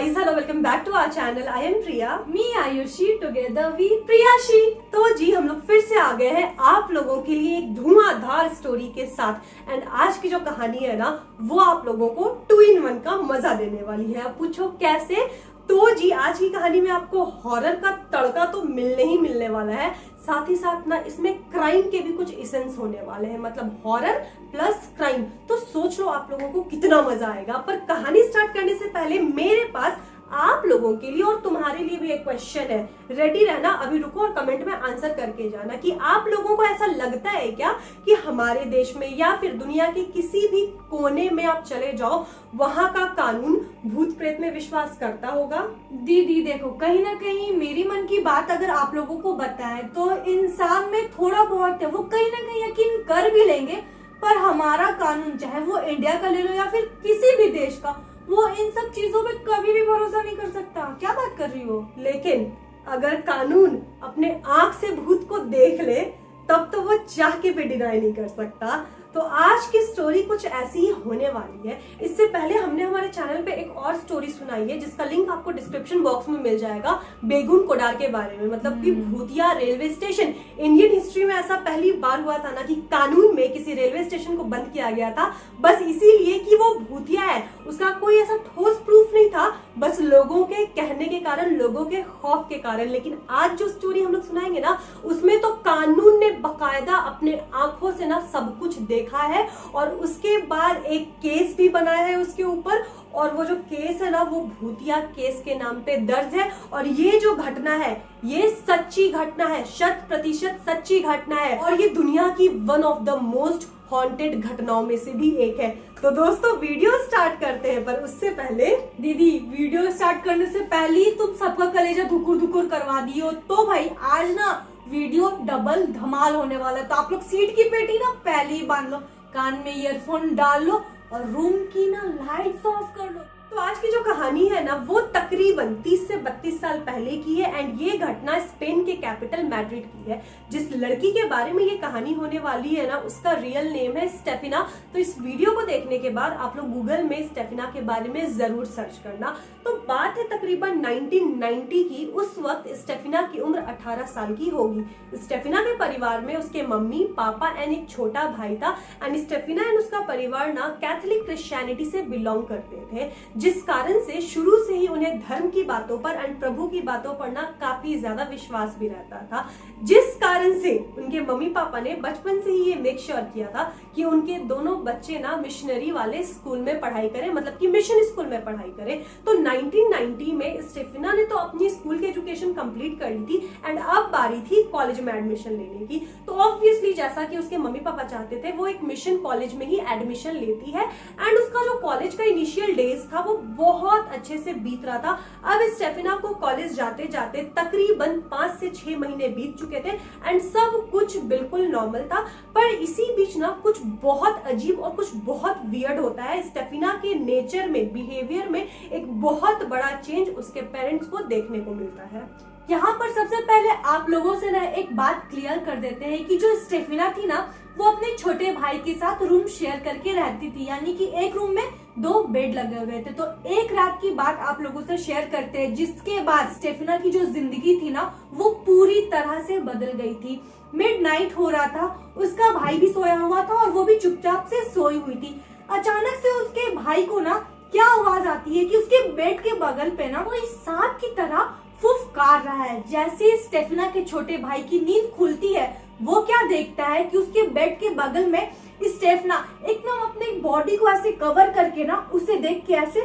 guys, hello, welcome back to our channel. I am Priya. Me Ayushi, together we प्रियाशी। तो जी हम लोग फिर से आ गए हैं आप लोगों के लिए एक धुआंधार स्टोरी के साथ। एंड आज की जो कहानी है ना, वो आप लोगों को 2 in 1 का मजा देने वाली है। अब पूछो कैसे? तो जी आज की कहानी में आपको हॉरर का तड़का तो मिलने ही मिलने वाला है, साथ ही साथ ना इसमें क्राइम के भी कुछ एसेंस होने वाले हैं, मतलब हॉरर प्लस क्राइम। तो सोच लो आप लोगों को कितना मजा आएगा। पर कहानी स्टार्ट करने से पहले मेरे पास आप लोगों के लिए और तुम्हारे लिए भी एक क्वेश्चन है। रेडी रहना, अभी रुको और कमेंट में आंसर करके जाना कि आप लोगों को ऐसा लगता है क्या कि हमारे देश में या फिर दुनिया के किसी भी कोने में आप चले जाओ, वहां का कानून भूत प्रेत में विश्वास करता होगा? दीदी देखो, कहीं ना कहीं मेरी मन की बात अगर आप लोगों को बताएं तो इंसान में थोड़ा बहुत है, वो कहीं ना कहीं यकीन कर भी लेंगे। पर हमारा कानून, चाहे वो इंडिया का ले लो या फिर किसी भी देश का, वो इन सब चीजों पे कभी भी भरोसा नहीं कर सकता। क्या बात कर रही हो? लेकिन अगर कानून अपने आंख से भूत को देख ले तब तो वो चाह के भी डिनाई नहीं कर सकता। तो आज की स्टोरी कुछ ऐसी ही होने वाली है। इससे पहले हमने हमारे चैनल पे एक और स्टोरी सुनाई है जिसका लिंक आपको डिस्क्रिप्शन बॉक्स में मिल जाएगा, बेगुन कोडार के बारे में, मतलब कि भूतिया रेलवे स्टेशन। इंडियन हिस्ट्री में ऐसा पहली बार हुआ था ना कि कानून में किसी रेलवे स्टेशन को बंद किया गया था, बस इसीलिए कि वो भूतिया है। उसका कोई ऐसा ठोस प्रूफ नहीं था, बस लोगों के कहने के कारण, लोगों के खौफ के कारण। लेकिन आज जो स्टोरी हम लोग सुनाएंगे ना, उसमें तो कानून ने बकायदा अपने आंखों से ना सब कुछ देखा है और उसके बाद एक केस भी बनाया है उसके ऊपर। और वो जो केस है ना, वो भूतिया केस के नाम पे दर्ज है। और ये जो घटना है, ये सच्ची घटना है, 100% सच्ची घटना है। और ये दुनिया की one of the most haunted घटनाओं में से भी एक है। तो दोस्तों वीडियो स्टार्ट करते हैं, पर उससे पहले दीदी, वीडियो स्टार्ट करने से पहले ही तुम सबका कलेजा धुकुर धुकुर करवा दियो। तो भाई आज ना वीडियो डबल धमाल होने वाला है, तो आप लोग सीट की पेटी ना पहले ही बांध लो, कान में ईयरफोन डाल लो और रूम की ना लाइट्स ऑफ कर लो। तो आज की जो कहानी है ना, वो तकरीबन 30 से 32 साल पहले की है। एंड ये घटना स्पेन के कैपिटल मैड्रिड की है। जिस लड़की के बारे में ये कहानी होने वाली है ना, उसका रियल नेम है स्टेफिना। तो इस वीडियो को देखने के बाद आप लोग गूगल में स्टेफिना के बारे में जरूर सर्च करना। तो बात है तकरीबन 1990 की। उस वक्त स्टेफिना की उम्र 18 साल की होगी। स्टेफिना के परिवार में उसके मम्मी पापा एंड एक छोटा भाई था। एंड स्टेफिना एंड उसका परिवार ना कैथोलिक क्रिश्चियनिटी से बिलोंग करते थे, जिस कारण से शुरू से ही उन्हें धर्म की बातों पर एंड प्रभु की बातों पर ना काफी ज्यादा विश्वास भी रहता था। जिस कारण से उनके मम्मी पापा ने बचपन से ही ये मेक श्योर किया था कि उनके दोनों बच्चे ना मिशनरी वाले स्कूल में पढ़ाई करें, मतलब कि मिशन स्कूल में पढ़ाई करें। तो 1990 में स्टेफिना ने तो अपनी स्कूल की एजुकेशन कंप्लीट कर ली थी एंड अब बारी थी कॉलेज में एडमिशन लेने की। तो ऑब्वियसली जैसा कि उसके मम्मी पापा चाहते थे, वो एक मिशन कॉलेज में ही एडमिशन लेती है। एंड उसका जो कॉलेज का इनिशियल डेज था वो बहुत अच्छे से बीत रहा था। अब स्टेफिना को कॉलेज जाते जाते तकरीबन 5 से 6 महीने बीत चुके थे एंड सब कुछ बिल्कुल नॉर्मल था। पर इसी बीच ना कुछ बहुत अजीब और कुछ बहुत वियर्ड होता है। स्टेफिना के नेचर में, बिहेवियर में एक बहुत बड़ा चेंज उसके पेरेंट्स को देखने को मिलता है। यहाँ पर सबसे पहले आप लोगों से ना एक बात क्लियर कर देते हैं कि जो स्टेफिना थी ना, वो अपने छोटे भाई के साथ रूम शेयर करके रहती थी, यानी कि एक रूम में 2 बेड लगे हुए थे। तो एक रात की बात आप लोगों से शेयर करते हैं, जिसके बाद स्टेफिना की जो जिंदगी थी ना, वो पूरी तरह से बदल गई थी। मिडनाइट हो रहा था, उसका भाई भी सोया हुआ था और वो भी चुपचाप से सोई हुई थी। अचानक से उसके भाई को ना क्या आवाज आती है कि उसके बेड के बगल पे ना कोई सांप की तरह फुफकार रहा है। जैसे स्टेफिना के छोटे भाई की नींद खुलती है, वो क्या देखता है कि उसके बेड के बगल में स्टेफिना एकदम अपने बॉडी को ऐसे कवर करके ना उसे देख के ऐसे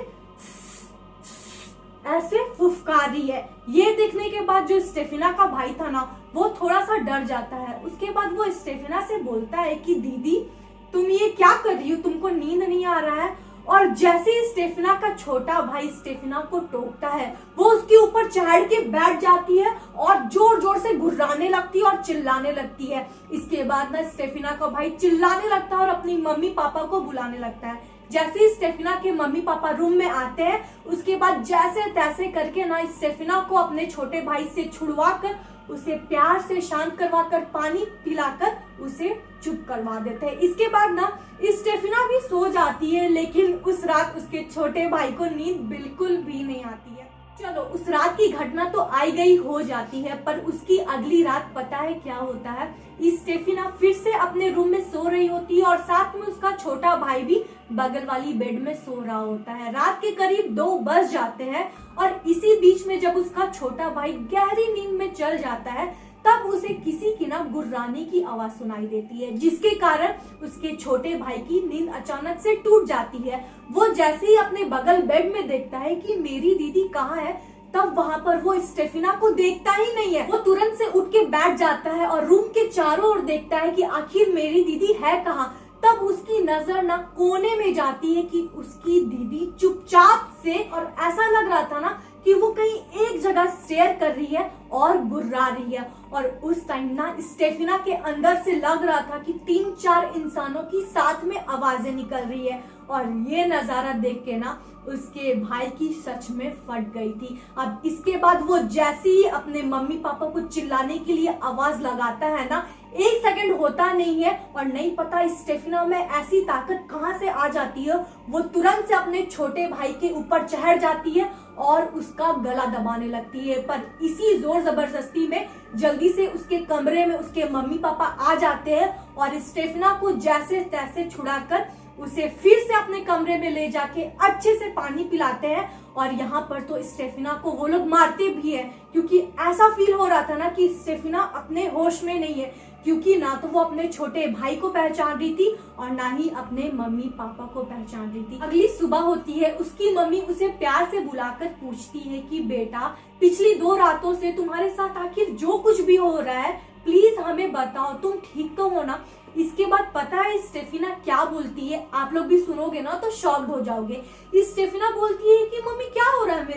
फुफकार रही है। ये देखने के बाद जो स्टेफिना का भाई था ना, वो थोड़ा सा डर जाता है। उसके बाद वो स्टेफिना से बोलता है कि दीदी तुम ये क्या कर रही हो, तुमको नींद नहीं आ रहा है? और जैसे ही स्टेफिना का छोटा भाई स्टेफिना को टोकता है, वो उसके ऊपर चढ़ के बैठ जाती है और जोर जोर से गुर्राने लगती है और चिल्लाने लगती है। इसके बाद ना स्टेफिना का भाई चिल्लाने लगता है और अपनी मम्मी पापा को बुलाने लगता है। जैसे ही स्टेफिना के मम्मी पापा रूम में आते हैं, उसके बाद जैसे तैसे करके ना स्टेफिना को अपने छोटे भाई से छुड़वा कर उसे प्यार से शांत करवाकर पानी पिलाकर उसे चुप करवा देते हैं। इसके बाद ना स्टेफिना भी सो जाती है, लेकिन उस रात उसके छोटे भाई को नींद बिल्कुल भी नहीं आती है। चलो, उस रात की घटना तो आई गई हो जाती है, पर उसकी अगली रात पता है क्या होता है? स्टेफिना फिर से अपने रूम में सो रही होती है और साथ में उसका छोटा भाई भी बगल वाली बेड में सो रहा होता है। रात के करीब 2 बज जाते हैं और इसी बीच में जब उसका छोटा भाई गहरी नींद में चल जाता है, तब उसे किसी की ना गुर्राने की आवाज सुनाई देती है, जिसके कारण उसके छोटे भाई की नींद अचानक से टूट जाती है। वो जैसे ही अपने बगल बेड में देखता है कि मेरी दीदी कहाँ है, तब वहां पर वो स्टेफिना को देखता ही नहीं है। वो तुरंत से उठ के बैठ जाता है और रूम के चारों ओर देखता है कि आखिर मेरी दीदी है कहाँ। तब उसकी नजर ना कोने में जाती है कि उसकी दीदी चुपचाप से, और ऐसा लग रहा था ना कि वो कहीं एक जगह स्टेयर कर रही है और गुर्रा रही है। और उस टाइम ना स्टेफिना के अंदर से लग रहा था कि 3-4 इंसानों की साथ में आवाजें निकल रही है। और ये नजारा देख के ना उसके भाई की सच में फट गई थी। अब इसके बाद वो जैसे ही अपने मम्मी पापा को चिल्लाने के लिए आवाज लगाता है ना, 1 सेकंड होता नहीं है और नहीं पता स्टेफिना में ऐसी ताकत कहां से आ जाती है। वो तुरंत से अपने छोटे भाई के ऊपर चढ़ जाती है और उसका गला दबाने लगती है। पर इसी जोर जबरदस्ती में जल्दी से उसके कमरे में उसके मम्मी पापा आ जाते हैं और स्टेफिना को जैसे तैसे छुड़ाकर उसे फिर से अपने कमरे में ले जाके अच्छे से पानी पिलाते हैं। और यहाँ पर तो स्टेफिना को वो लोग मारते भी है, क्योंकि ऐसा फील हो रहा था ना कि स्टेफिना अपने होश में नहीं है, क्योंकि ना तो वो अपने छोटे भाई को पहचान रही थी और ना ही अपने मम्मी पापा को पहचान रही थी। अगली सुबह होती है, उसकी मम्मी उसे प्यार से बुलाकर पूछती है कि बेटा, पिछली 2 रातों से तुम्हारे साथ आखिर जो कुछ भी हो रहा है, प्लीज हमें बताओ, तुम ठीक तो हो ना? इसके बाद पता है स्टेफिना क्या बोलती है? आप लोग भी सुनोगे ना तो शॉक्ड हो जाओगे। स्टेफिना बोलती है कि मम्मी क्या हो रहा है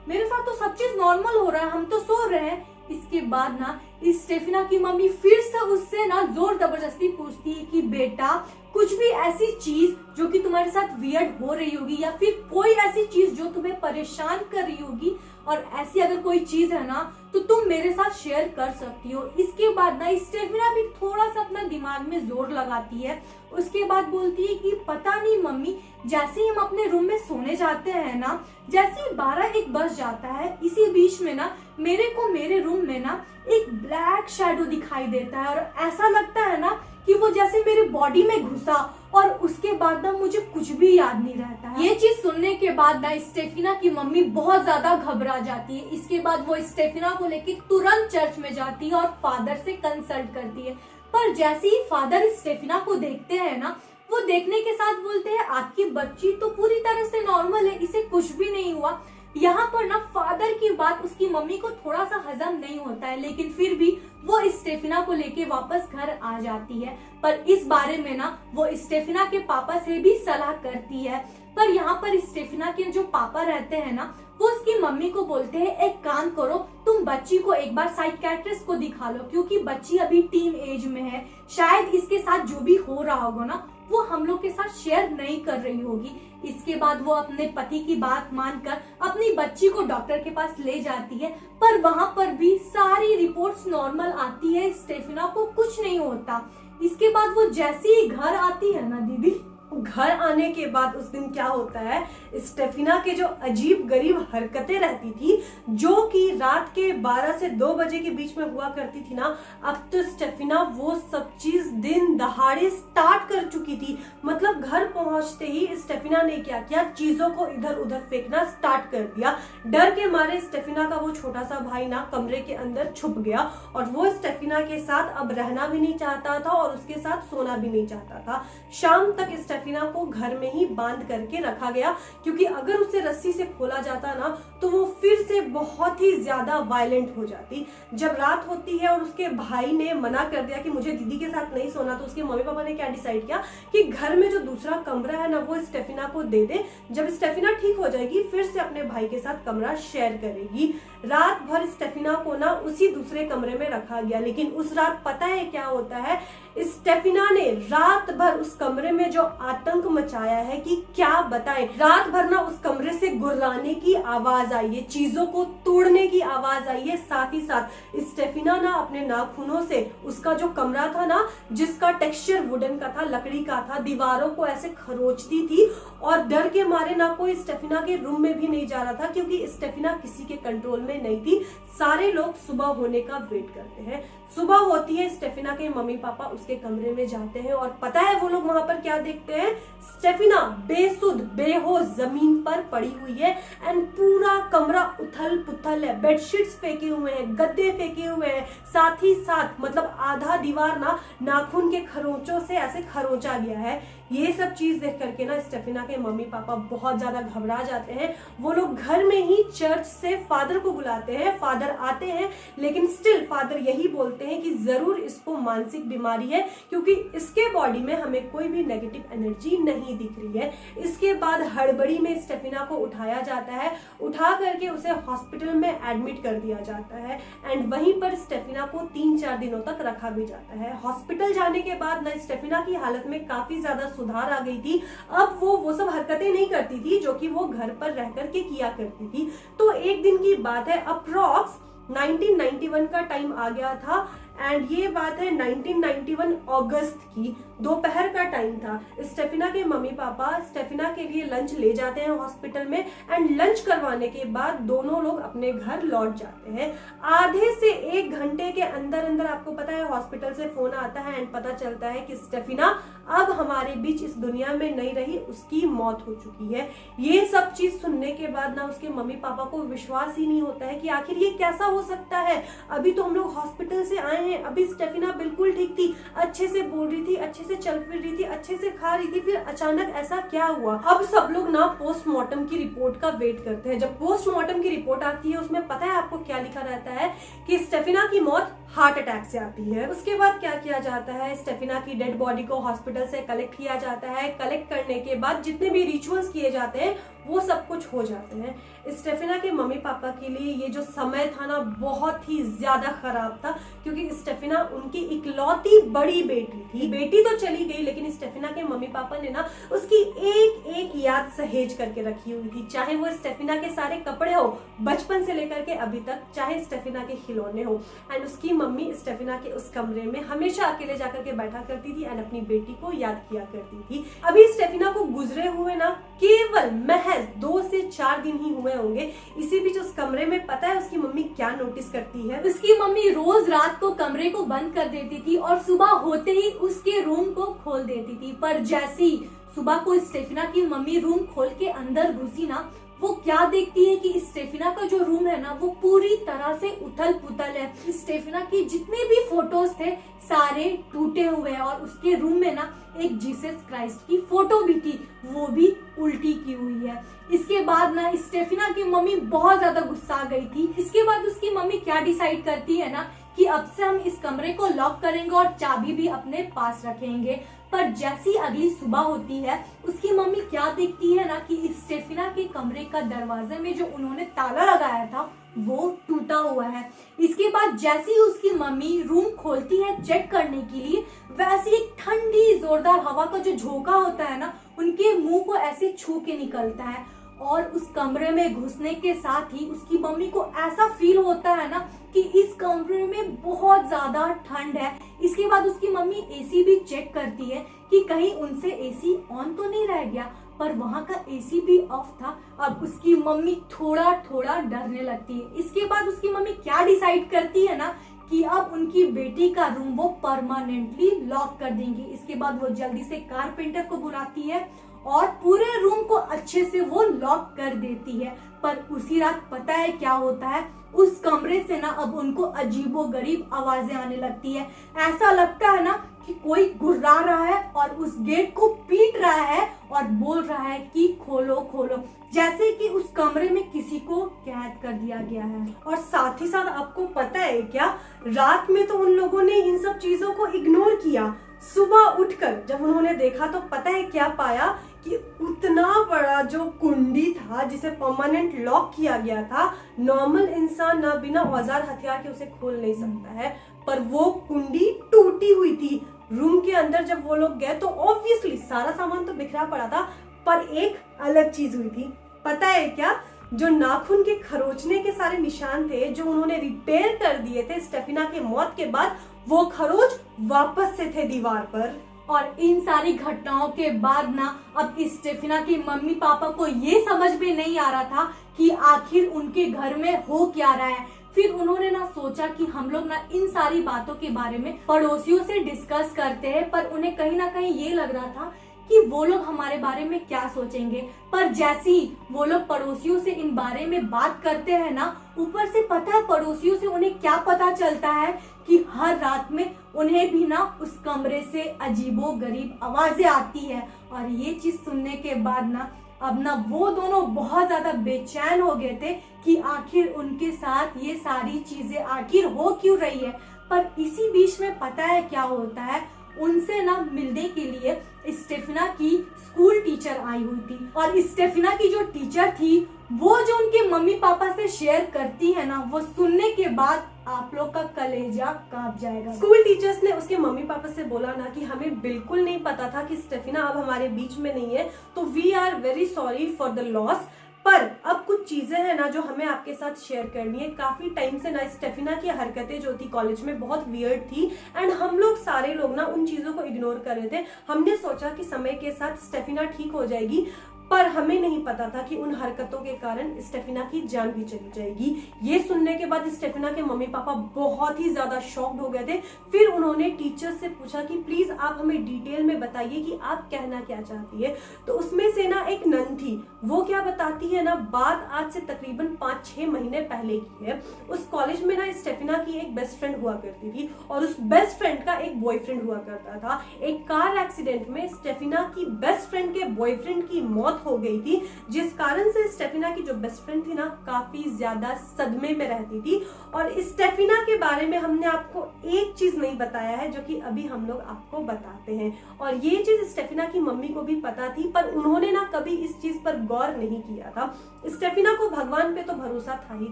मेरे साथ तो सब चीज नॉर्मल हो रहा है, हम तो सो रहे हैं। इसके बाद ना स्टेफिना की मम्मी फिर से उससे ना जोर जबरदस्ती पूछती है कि बेटा, कुछ भी ऐसी चीज जो कि तुम्हारे साथ वियर्ड हो रही होगी या फिर कोई ऐसी चीज जो तुम्हें परेशान कर रही होगी, और ऐसी अगर कोई चीज है ना तो तुम मेरे साथ शेयर कर सकती हो। इसके बाद ना स्टेफिना भी थोड़ा सा अपना दिमाग में जोर लगाती है। उसके बाद बोलती है कि पता नहीं मम्मी, जैसे ही हम अपने रूम में सोने जाते हैं ना, जैसे ही 12-1 बज जाता है, इसी बीच में ना मेरे रूम में ना एक ब्लैक शैडो दिखाई देता है और ऐसा लगता है ना कि वो जैसे मेरे बॉडी में घुसा, और उसके बाद ना मुझे कुछ भी याद नहीं रहता है। ये चीज सुनने के बाद ना स्टेफिना की मम्मी बहुत ज्यादा घबरा जाती है। इसके बाद वो स्टेफिना को लेके तुरंत चर्च में जाती है और फादर से कंसल्ट करती है। पर जैसे ही फादर स्टेफिना को देखते हैं ना, वो देखने के साथ बोलते हैं आपकी बच्ची तो पूरी तरह से नॉर्मल है, इसे कुछ भी नहीं हुआ। यहाँ पर ना फादर की बात उसकी मम्मी को थोड़ा सा हजम नहीं होता है, लेकिन फिर भी वो स्टेफिना को लेके वापस घर आ जाती है। पर इस बारे में ना वो स्टेफिना के पापा से भी सलाह करती है। पर यहाँ पर स्टेफिना के जो पापा रहते हैं ना, वो उसकी मम्मी को बोलते हैं एक काम करो, तुम बच्ची को एक बार साइकियाट्रिस्ट को दिखा लो, क्योंकि बच्ची अभी टीन एज में है, शायद इसके साथ जो भी हो रहा होगा ना वो हम लोग के साथ शेयर नहीं कर रही होगी। इसके बाद वो अपने पति की बात मानकर अपनी बच्ची को डॉक्टर के पास ले जाती है, पर वहां पर भी सारी रिपोर्ट्स नॉर्मल आती है, स्टेफिना को कुछ नहीं होता। इसके बाद वो जैसे ही घर आती है ना दीदी, घर आने के बाद उस दिन क्या होता है, स्टेफिना के जो अजीब गरीब हरकतें रहती थी, जो कि रात के 12 से 2 बजे के बीच में हुआ करती थी ना, अब तो स्टेफिना वो सब चीज दिन दहाड़े स्टार्ट कर चुकी थी। मतलब घर पहुंचते ही स्टेफिना ने क्या किया, चीजों को इधर उधर फेंकना स्टार्ट कर दिया। डर के मारे स्टेफिना का वो छोटा सा भाई ना कमरे के अंदर छुप गया और वो स्टेफिना के साथ अब रहना भी नहीं चाहता था और उसके साथ सोना भी नहीं चाहता था। शाम तक स्टेफिना को घर में ही बांध करके रखा गया, क्योंकि अगर उसे रस्सी से खोला जाता ना तो वो फिर से बहुत ही ज्यादा वायलेंट हो जाती। जब रात होती है और उसके भाई ने मना कर दिया कि मुझे दीदी के साथ नहीं सोना, तो उसके मम्मी पापा ने क्या डिसाइड किया कि घर में जो दूसरा कमरा है ना वो स्टेफिना को दे दे। जब स्टेफिना ठीक हो जाएगी फिर से अपने भाई के साथ कमरा शेयर करेगी। रात भर स्टेफिना को ना उसी दूसरे कमरे में रखा गया, लेकिन उस रात पता है क्या होता है, स्टेफिना ने रात भर उस कमरे में जो आतंक मचाया है कि क्या बताएं। रात भर ना उस कमरे से गुर्राने की आवाज आई है, चीजों चीजों को तोड़ने की आवाज आई है। साथ ही साथ स्टेफिना ना अपने नाखूनों से उसका जो कमरा था ना, जिसका टेक्सचर वुडन का था, लकड़ी का था, दीवारों को ऐसे खरोचती थी और डर के मारे ना कोई स्टेफिना के रूम में भी नहीं जा रहा था, क्योंकि स्टेफिना किसी के कंट्रोल में नहीं थी। सारे लोग सुबह होने का वेट करते हैं। सुबह होती है, स्टेफिना के मम्मी पापा उसके कमरे में जाते हैं और पता है वो लोग वहां पर क्या देखते हैं? स्टेफिना बेसुध बेहोश जमीन पर पड़ी हुई है एंड पूरा कमरा उथल पुथल है। बेडशीट्स फेंके हुए हैं, गद्दे फेंके हुए हैं, साथ ही साथ मतलब आधा दीवार ना नाखून के खरोंचों से ऐसे खरोचा गया है। ये सब चीज देख करके ना स्टेफिना के मम्मी पापा बहुत ज्यादा घबरा जाते हैं। वो लोग घर में ही चर्च से फादर को बुलाते हैं। फादर आते हैं, लेकिन स्टिल फादर यही बोलते हैं कि जरूर इसको मानसिक बीमारी है, क्योंकि इसके बॉडी में हमें कोई भी नेगेटिव एनर्जी नहीं दिख रही है। इसके बाद हड़बड़ी में स्टेफिना को उठाया जाता है, उठा करके उसे हॉस्पिटल में एडमिट कर दिया जाता है एंड वहीं पर स्टेफिना को 3-4 दिनों तक रखा भी जाता है। हॉस्पिटल जाने के बाद ना स्टेफिना की हालत में काफी ज्यादा सुधार आ गई थी। अब वो सब हरकतें नहीं करती थी जो कि वो घर पर रह करके किया करती थी। तो एक दिन की बात है, अप्रॉक्स 1991 का टाइम आ गया था एंड ये बात है 1991 अगस्त की, दोपहर का टाइम था। स्टेफिना के मम्मी पापा स्टेफिना के लिए लंच ले जाते हैं हॉस्पिटल में एंड लंच करवाने के बाद दोनों लोग अपने घर लौट जाते हैं। आधे से 1 घंटे के अंदर अंदर आपको पता है हॉस्पिटल से फोन आता है एंड पता चलता है कि स्टेफिना अब हमारे बीच इस दुनिया में नहीं रही, उसकी मौत हो चुकी है। ये सब चीज सुनने के बाद ना उसके मम्मी पापा को विश्वास ही नहीं होता है कि आखिर ये कैसा हो सकता है। अभी तो हम लोग हॉस्पिटल से आए हैं, अभी स्टेफिना बिल्कुल ठीक थी, अच्छे से बोल रही थी, अच्छे से चल फिर रही थी, अच्छे से खा रही थी, फिर अचानक ऐसा क्या हुआ। अब सब लोग ना पोस्टमार्टम की रिपोर्ट का वेट करते हैं। जब पोस्टमार्टम की रिपोर्ट आती है उसमें पता है आपको क्या लिखा रहता है कि स्टेफिना की मौत हार्ट अटैक से आती है। उसके बाद क्या किया जाता है, स्टेफिना की डेड बॉडी को हॉस्पिटल से कलेक्ट किया जाता है। कलेक्ट करने के बाद जितने भी रिचुअल्स किए जाते हैं वो सब कुछ हो जाते हैं। स्टेफिना के मम्मी पापा के लिए ये जो समय था ना बहुत ही ज्यादा खराब था, क्योंकि स्टेफिना उनकी इकलौती बड़ी बेटी थी। बेटी तो चली गई, लेकिन स्टेफिना के मम्मी पापा ने ना उसकी एक एक याद सहेज करके रखी हुई थी। चाहे वो स्टेफिना के सारे कपड़े हो बचपन से लेकर के अभी तक, चाहे स्टेफिना के खिलौने हो। एंड उसकी मम्मी स्टेफिना के उस कमरे में हमेशा अकेले जाकर के बैठा करती थी एंड अपनी बेटी को याद किया करती थी। अभी स्टेफिना को गुजरे हुए ना केवल महज 2 से 4 दिन ही हुए होंगे। इसी बीच उस कमरे में पता है उसकी मम्मी क्या नोटिस करती है? उसकी मम्मी रोज रात को कमरे को बंद कर देती थी और सुबह होते ही उसके रूम को खोल देती थी। पर जैसे ही सुबह को स्टेफिना की मम्मी रूम खोल के अंदर घुसी ना, वो क्या देखती है कि स्टेफिना का जो रूम है ना वो पूरी तरह से उथल पुथल है। स्टेफिना की जितने भी फोटोज थे सारे टूटे हुए हैं और उसके रूम में ना एक जीसस क्राइस्ट की फोटो भी थी, वो भी उल्टी की हुई है। इसके बाद ना स्टेफिना की मम्मी बहुत ज्यादा गुस्सा गई थी। इसके बाद उसकी मम्मी क्या डिसाइड करती है ना कि अब से हम इस कमरे को लॉक करेंगे और चाबी भी अपने पास रखेंगे। पर जैसी अगली सुबह होती है उसकी मम्मी क्या देखती है ना कि स्टेफिना के कमरे का दरवाजे में जो उन्होंने ताला लगाया था वो टूटा हुआ है। इसके बाद जैसे ही उसकी मम्मी रूम खोलती है चेक करने के लिए, वैसे एक ठंडी जोरदार हवा का जो झोंका होता है ना उनके मुंह को ऐसे छू के निकलता है और उस कमरे में घुसने के साथ ही उसकी मम्मी को ऐसा फील होता है ना कि इस कमरे में बहुत ज्यादा ठंड है। इसके बाद उसकी मम्मी एसी भी चेक करती है कि कहीं उनसे एसी ऑन तो नहीं रह गया, पर वहां का एसी भी ऑफ था। अब उसकी मम्मी थोड़ा थोड़ा डरने लगती है। इसके बाद उसकी मम्मी क्या डिसाइड करती है ना कि अब उनकी बेटी का रूम वो परमानेंटली लॉक कर देंगी। इसके बाद वो जल्दी से कारपेंटर को बुलाती है और पूरे रूम को अच्छे से वो लॉक कर देती है। पर उसी रात पता है क्या होता है, उस कमरे से ना अब उनको अजीबोगरीब आवाजें आने लगती है। ऐसा लगता है ना कि कोई गुर्रा रहा है और उस गेट को पीट रहा है और बोल रहा है कि खोलो खोलो, जैसे कि उस कमरे में किसी को कैद कर दिया गया है। और साथ ही साथ आपको पता है क्या, रात में तो उन लोगों ने इन सब चीजों को इग्नोर किया। सुबह उठकर जब उन्होंने देखा तो पता है क्या पाया कि उतना बड़ा जो कुंडी था जिसे परमानेंट लॉक किया गया था, नॉर्मल इंसान ना बिना औजार हथियार के उसे खोल नहीं सकता है, पर वो कुंडी टूटी हुई थी। रूम के अंदर जब वो लोग गए तो ऑब्वियसली सारा सामान तो बिखरा पड़ा था, पर एक अलग चीज हुई थी। पता है क्या, जो नाखून के खरोचने के सारे निशान थे जो उन्होंने रिपेयर कर दिए थे स्टेफिना के मौत के बाद, वो खरोच वापस से थे दीवार पर। और इन सारी घटनाओं के बाद ना अब स्टेफिना के मम्मी पापा को ये समझ में नहीं आ रहा था कि आखिर उनके घर में हो क्या रहा है। फिर उन्होंने ना सोचा कि हम लोग ना इन सारी बातों के बारे में पड़ोसियों से डिस्कस करते हैं, पर उन्हें कहीं ना कहीं ये लग रहा था कि वो लोग हमारे बारे में क्या सोचेंगे। पर जैसे ही वो लोग पड़ोसियों से इन बारे में बात करते हैं ना, ऊपर से पता है पड़ोसियों से उन्हें क्या पता चलता है कि हर रात में उन्हें भी ना उस कमरे से अजीबो गरीब आवाजें आती है। और ये चीज सुनने के बाद ना अब ना वो दोनों बहुत ज्यादा बेचैन हो गए थे कि आखिर उनके साथ ये सारी चीजें आखिर हो क्यों रही है। पर इसी बीच में पता है क्या होता है, उनसे ना मिलने के लिए स्टेफिना की स्कूल टीचर आई हुई थी। और स्टेफिना की जो टीचर थी वो जो उनके मम्मी पापा से शेयर करती है ना, वो सुनने के बाद आप लोग का कलेजा कांप जाएगा। स्कूल टीचर्स ने उसके मम्मी पापा से बोला ना कि हमें बिल्कुल नहीं पता था कि स्टेफिना अब हमारे बीच में नहीं है, तो we are very sorry for the loss. पर अब कुछ चीजें हैं ना जो हमें आपके साथ शेयर करनी है। काफी टाइम से ना स्टेफिना की हरकतें जो थी कॉलेज में बहुत वियर्ड थी एंड हम लोग सारे लोग ना उन चीजों को इग्नोर कर रहे थे। हमने सोचा कि समय के साथ स्टेफिना ठीक हो जाएगी, पर हमें नहीं पता था कि उन हरकतों के कारण स्टेफिना की जान भी चली जाएगी। ये सुनने के बाद स्टेफिना के मम्मी पापा बहुत ही ज्यादा शॉक्ड हो गए थे। फिर उन्होंने टीचर से पूछा कि प्लीज आप हमें डिटेल में बताइए कि आप कहना क्या चाहती है। तो उसमें से ना एक नन थी, वो क्या बताती है ना, बात आज से तकरीबन 5-6 महीने पहले की है। उस कॉलेज में ना स्टेफिना की एक बेस्ट फ्रेंड हुआ करती थी और उस बेस्ट फ्रेंड का एक बॉयफ्रेंड हुआ करता था। एक कार एक्सीडेंट में स्टेफिना की बेस्ट फ्रेंड के बॉयफ्रेंड की मौत हो गई थी, जिस कारण से स्टेफिना की जो बेस्ट फ्रेंड थी ना काफी ज्यादा सदमे में रहती थी। और स्टेफिना के बारे में हमने आपको एक चीज नहीं बताया है जो कि अभी हम लोग आपको बताते हैं। और ये चीज स्टेफिना की मम्मी को भी पता थी, पर उन्होंने ना कभी इस चीज पर गौर नहीं किया था। स्टेफिना को भगवान पे तो भरोसा था ही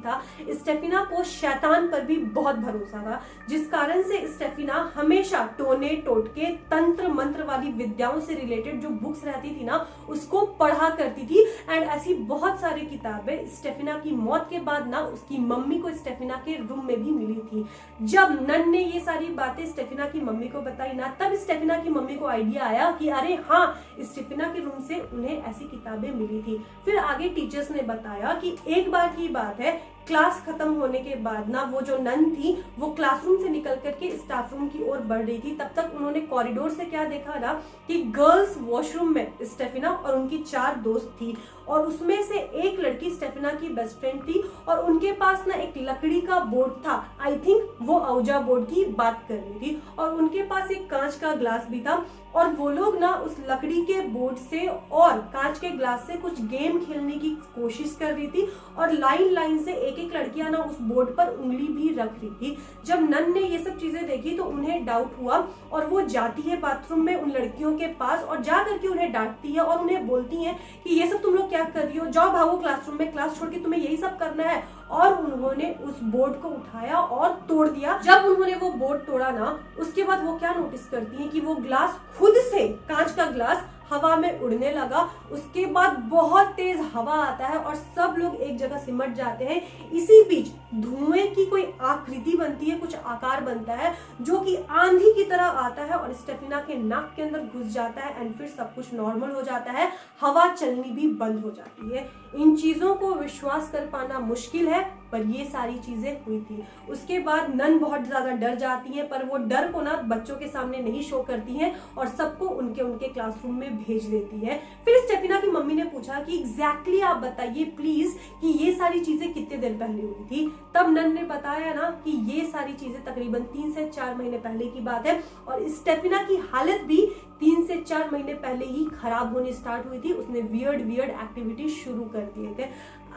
था, स्टेफिना को शैतान पर भी बहुत भरोसा था, जिस कारण से स्टेफिना हमेशा टोने टोटके तंत्र मंत्र वाली विद्याओं से रिलेटेड जो बुक्स रहती थी ना उसको पढ़ा करती थी। एंड ऐसी बहुत सारी किताबें स्टेफिना की मौत के बाद ना उसकी मम्मी को स्टेफिना के रूम में भी मिली थी। जब नन ने ये सारी बातें स्टेफिना की मम्मी को बताई ना, तब स्टेफिना की मम्मी को आइडिया आया कि अरे हाँ, स्टेफिना के रूम से उन्हें ऐसी किताबें मिली थी। फिर आगे टीचर्स ने बताया कि एक बार की बात है, क्लास खत्म होने के बाद ना वो जो नन थी वो क्लासरूम से निकल करके स्टाफ रूम की ओर बढ़ रही थी। तब तक उन्होंने कॉरिडोर से क्या देखा ना कि गर्ल्स वॉशरूम में स्टेफिना और उनकी 4 दोस्त थी और उसमें से एक लड़की स्टेफिना की बेस्ट फ्रेंड थी और उनके पास ना एक लकड़ी का बोर्ड था। आई थिंक वो औजा बोर्ड की बात कर रही थी और उनके पास एक कांच का ग्लास भी था और वो लोग ना उस लकड़ी के बोर्ड से और कांच के ग्लास से कुछ गेम खेलने की कोशिश कर रही थी और लाइन लाइन से एक एक लड़कियां ना उस बोर्ड पर उंगली भी रख रही थी। जब नन ने ये सब चीजें देखी तो उन्हें डाउट हुआ और वो जाती है बाथरूम में उन लड़कियों के पास और जा करके उन्हें डांटती है और उन्हें बोलती है कि ये सब तुम लोग क्या कर रही हो, जाओ भागो क्लासरूम में, क्लास छोड़ के तुम्हें यही सब करना है। और उन्होंने उस बोर्ड को उठाया और तोड़ दिया। जब उन्होंने वो बोर्ड तोड़ा ना, उसके बाद वो क्या नोटिस करती है कि वो ग्लास खुद से, कांच का ग्लास हवा में उड़ने लगा। उसके बाद बहुत तेज हवा आता है और सब लोग एक जगह सिमट जाते हैं। इसी बीच धुएं की कोई आकृति बनती है, कुछ आकार बनता है जो कि आंधी की तरह आता है और स्टेफिना के नाक के अंदर घुस जाता है एंड फिर सब कुछ नॉर्मल हो जाता है, हवा चलनी भी बंद हो जाती है। इन चीजों को विश्वास कर पाना मुश्किल है, पर ये सारी चीजें हुई थी। उसके बाद नन बहुत ज्यादा डर जाती हैं, पर वो डर को ना बच्चों के सामने नहीं शो करती हैं और सबको उनके क्लासरूम में भेज देती है। फिर स्टेफिना की मम्मी ने पूछा कि एग्जैक्टली आप बताइए प्लीज कि ये सारी चीजें कितने दिन पहले हुई थी। तब नन ने बताया ना कि ये सारी चीजें तकरीबन 3 से 4 महीने पहले की बात है और स्टेफिना की हालत भी 3 से 4 महीने पहले ही खराब होनी स्टार्ट हुई थी। उसने वियर्ड एक्टिविटी शुरू कर दिए थे।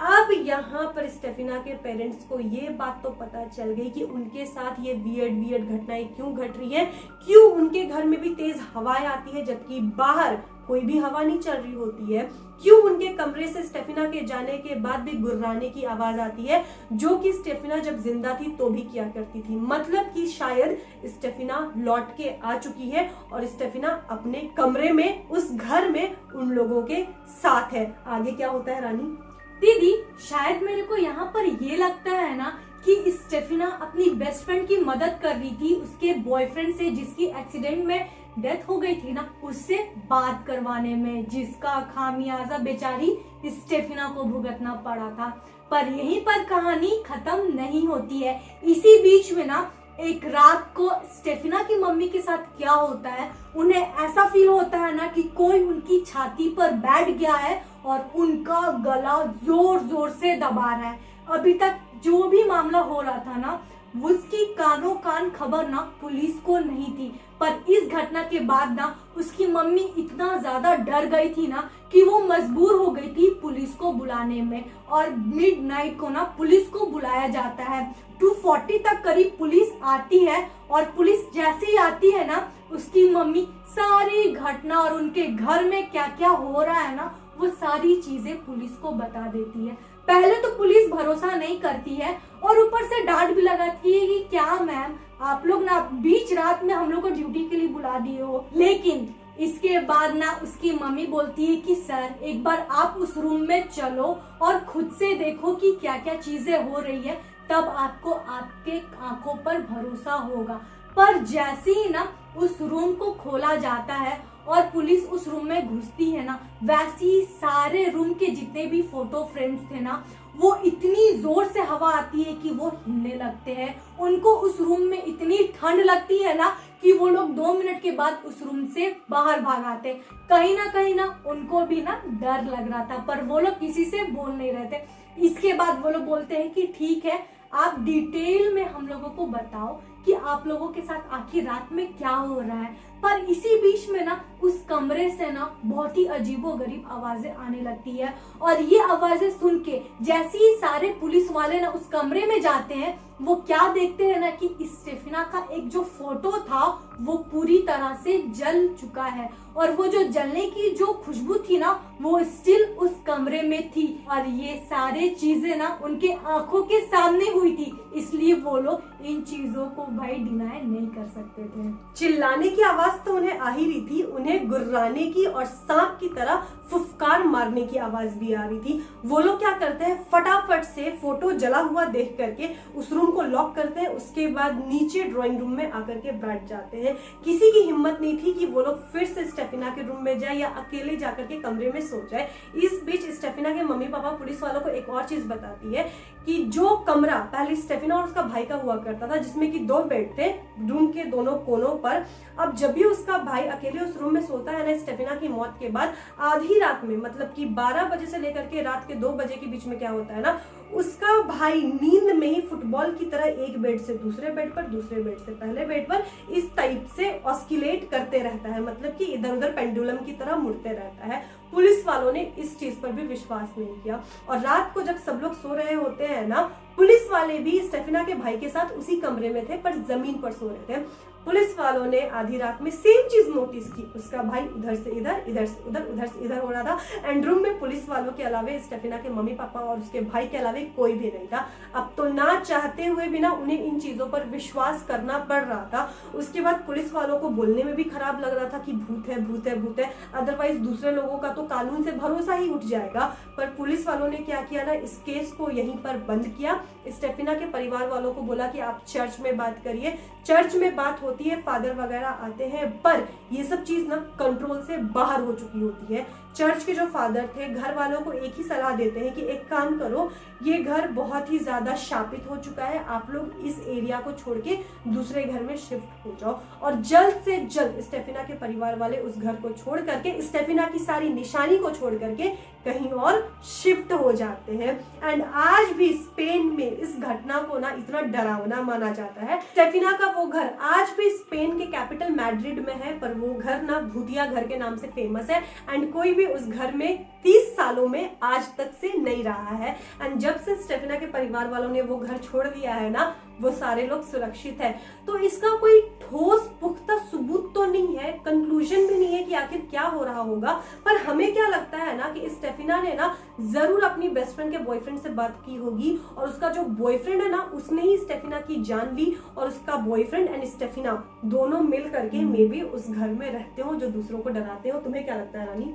अब यहाँ पर स्टेफिना के पेरेंट्स को ये बात तो पता चल गई कि उनके साथ ये वियर्ड घटनाएं क्यों घट रही है, क्यों उनके घर में भी तेज हवाएं आती है जबकि बाहर कोई भी हवा नहीं चल रही होती है, क्यों उनके कमरे से स्टेफिना के जाने के बाद भी गुर्राने की आवाज आती है जो कि स्टेफिना जब जिंदा थी तो भी किया करती थी। मतलब कि शायद स्टेफिना लौट के आ चुकी है और स्टेफिना अपने कमरे में, उस घर में उन लोगों के साथ है। आगे क्या होता है रानी? दीदी शायद मेरे को यहाँ पर ये लगता है ना कि स्टेफिना अपनी बेस्ट फ्रेंड की मदद कर रही थी उसके बॉयफ्रेंड से जिसकी एक्सीडेंट में डेथ हो गई थी ना, उससे बात करवाने में, जिसका खामियाजा बेचारी स्टेफिना को भुगतना पड़ा था। पर यहीं पर कहानी खत्म नहीं होती है। इसी बीच में ना एक रात को स्टेफिना की मम्मी के साथ क्या होता है, उन्हें ऐसा फील होता है ना कि कोई उनकी छाती पर बैठ गया है और उनका गला जोर जोर से दबा रहा है। अभी तक जो भी मामला हो रहा था ना, उसकी कानों कान खबर ना पुलिस को नहीं थी। पर इस घटना के बाद ना उसकी मम्मी इतना ज्यादा डर गई थी ना कि वो मजबूर हो गई थी पुलिस को बुलाने में। और मिडनाइट को ना पुलिस को बुलाया जाता है। 2:40 तक करीब पुलिस आती है और पुलिस जैसे ही आती है ना, उसकी मम्मी सारी घटना और उनके घर में क्या क्या हो रहा है ना, वो सारी चीजें पुलिस को बता देती है। पहले तो पुलिस भरोसा नहीं करती है और ऊपर से डांट भी लगाती है कि क्या मैम, आप लोग ना बीच रात में हम लोग को ड्यूटी के लिए बुला दिए हो। लेकिन इसके बाद ना उसकी मम्मी बोलती है कि सर एक बार आप उस रूम में चलो और खुद से देखो कि क्या क्या चीजें हो रही है, तब आपको आपके आंखों पर भरोसा होगा। पर जैसे ही ना उस रूम को खोला जाता है और पुलिस उस रूम में घुसती है ना, वैसे ही सारे रूम के जितने भी फोटो फ्रेम्स थे ना, वो इतनी जोर से हवा आती है कि वो हिलने लगते हैं। उनको उस रूम में इतनी ठंड लगती है ना कि वो लोग 2 मिनट के बाद उस रूम से बाहर भाग आते। कहीं ना उनको भी ना डर लग रहा था, पर वो लोग किसी से बोल नहीं रहे थे। इसके बाद वो लोग बोलते हैं कि ठीक है, आप डिटेल में हम लोगों को बताओ कि आप लोगों के साथ आखिर रात में क्या हो रहा है। पर इसी बीच में ना उस कमरे से ना बहुत ही अजीबोगरीब आवाजें आने लगती है। और ये आवाजें सुन के जैसे ही सारे पुलिस वाले ना उस कमरे में जाते हैं, वो क्या देखते हैं ना कि स्टेफिना का एक जो फोटो था वो पूरी तरह से जल चुका है। और वो जो जलने की जो खुशबू थी ना, वो स्टिल उस कमरे में थी। और ये सारे चीजें ना उनके आंखों के सामने हुई थी, इसलिए वो लोग इन चीजों को भाई डिनाई नहीं कर सकते थे। चिल्लाने की आवाज तो उन्हें आ ही रही थी, उन्हें गुर्राने की और सांप की तरह फुफकार मारने की आवाज भी आ रही थी। वो लोग क्या करते हैं, फटाफट से फोटो जला हुआ देख करके उस रूम को लॉक करते हैं। उसके बाद नीचे ड्राइंग रूम में आकर के बैठ जाते हैं। किसी की हिम्मत नहीं थी कि वो लोग फिर से स्टेफिना के रूम में जाए या अकेले जाकर के कमरे में सो जाए। इस बीच स्टेफिना के मम्मी पापा पुलिस वालों को एक और चीज बताती है कि जो कमरा पहले स्टेफिना और उसका भाई का हुआ करता था, जिसमें कि 2 बेड थे रूम के दोनों कोनों पर, अब जब भी उसका भाई अकेले उस रूम में सोता है ना, स्टेफिना की मौत के बाद आधी रात में, मतलब कि 12 बजे से लेकर के रात के 2 बजे के बीच में क्या होता है ना, उसका भाई नींद में ही फुटबॉल की तरह एक बेड से दूसरे बेड पर, दूसरे बेड से पहले बेड पर, इस टाइप से ऑस्किलेट करते रहता है, मतलब कि इधर उधर पेंडुलम की तरह मुड़ते रहता है। पुलिस वालों ने इस चीज पर भी विश्वास नहीं किया। और रात को जब सब लोग सो रहे होते हैं ना, पुलिस वाले भी स्टेफिना के भाई के साथ उसी कमरे में थे, पर जमीन पर सो रहे थे। पुलिस वालों ने आधी रात में सेम चीज नोटिस की, उसका भाई उधर से इधर, इधर से उधर, उधर से इधर हो रहा था। एंड रूम में पुलिस वालों के अलावे स्टेफिना के मम्मी पापा और उसके भाई के अलावे कोई भी नहीं था। अब तो ना चाहते हुए भी ना उन्हें इन चीजों पर विश्वास करना पड़ रहा था। उसके बाद पुलिस वालों को बोलने में भी खराब लग रहा था कि भूत है, भूत है, भूत है, अदरवाइज दूसरे लोगों का तो कानून से भरोसा ही उठ जाएगा। पर पुलिस वालों ने क्या किया ना, इस केस को यहीं पर बंद किया। स्टेफिना के परिवार वालों को बोला कि आप चर्च में बात करिए। चर्च में बात होती है, फादर वगैरह आते हैं, पर ये सब चीज ना कंट्रोल से बाहर हो चुकी होती है। चर्च के जो फादर थे घर वालों को एक ही सलाह देते हैं कि एक काम करो, ये घर बहुत ही ज्यादा शापित हो चुका है, आप लोग इस एरिया को छोड़ के दूसरे घर में शिफ्ट हो जाओ। और जल्द से जल्द स्टेफिना के परिवार वाले उस घर को छोड़ करके, स्टेफिना की सारी निशानी को छोड़ करके कहीं और शिफ्ट हो जाते हैं। एंड आज भी स्पेन में इस घटना को ना इतना डरावना माना जाता है। स्टेफिना का वो घर आज भी स्पेन के कैपिटल मैड्रिड में है, पर वो घर ना भूतिया घर के नाम से फेमस है। एंड कोई भी उस घर में 30 सालों में आज तक से नहीं रहा है। एंड जब से स्टेफिना के परिवार वालों ने वो घर छोड़ दिया है ना, वो सारे लोग सुरक्षित है। तो इसका कोई ठोस पुख्ता सबूत तो नहीं है, कंक्लूजन भी नहीं है कि आखिर क्या हो रहा होगा। पर हमें क्या लगता है ना कि स्टेफिना ने ना जरूर अपनी बेस्ट फ्रेंड के बॉयफ्रेंड से बात की होगी, और उसका जो बॉयफ्रेंड है ना उसने ही स्टेफिना की जान ली, और उसका बॉयफ्रेंड एंड स्टेफिना दोनों मिल करके मे बी उस घर में रहते हो जो दूसरों को डराते हो। तुम्हें क्या लगता है रानी?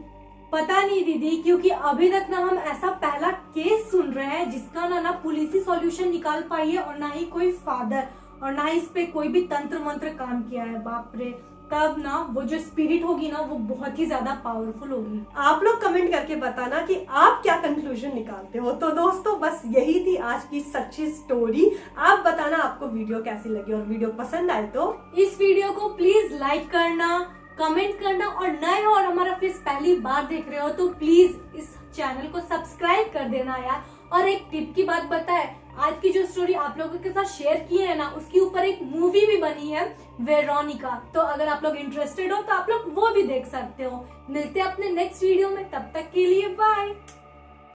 पता नहीं दीदी, क्योंकि अभी तक ना हम ऐसा पहला केस सुन रहे हैं जिसका ना पुलिस ही सॉल्यूशन निकाल पाई है, और ना ही कोई फादर, और ना ही इस पे कोई भी तंत्र मंत्र काम किया है। बाप रे, तब ना वो जो स्पिरिट होगी ना वो बहुत ही ज्यादा पावरफुल होगी। आप लोग कमेंट करके बताना कि आप क्या कंक्लूजन निकालते हो। तो दोस्तों बस यही थी आज की सच्ची स्टोरी। आप बताना आपको वीडियो कैसी लगी, और वीडियो पसंद आए तो इस वीडियो को प्लीज लाइक करना, कमेंट करना, और नए हो और हमारा फेस पहली बार देख रहे हो तो प्लीज इस चैनल को सब्सक्राइब कर देना यार। और एक टिप की बात बताए, आज की जो स्टोरी आप लोगों के साथ शेयर की है ना, उसके ऊपर एक मूवी भी बनी है वेरोनिका। तो अगर आप लोग इंटरेस्टेड हो तो आप लोग वो भी देख सकते हो। मिलते हैं अपने नेक्स्ट वीडियो में, तब तक के लिए बाय।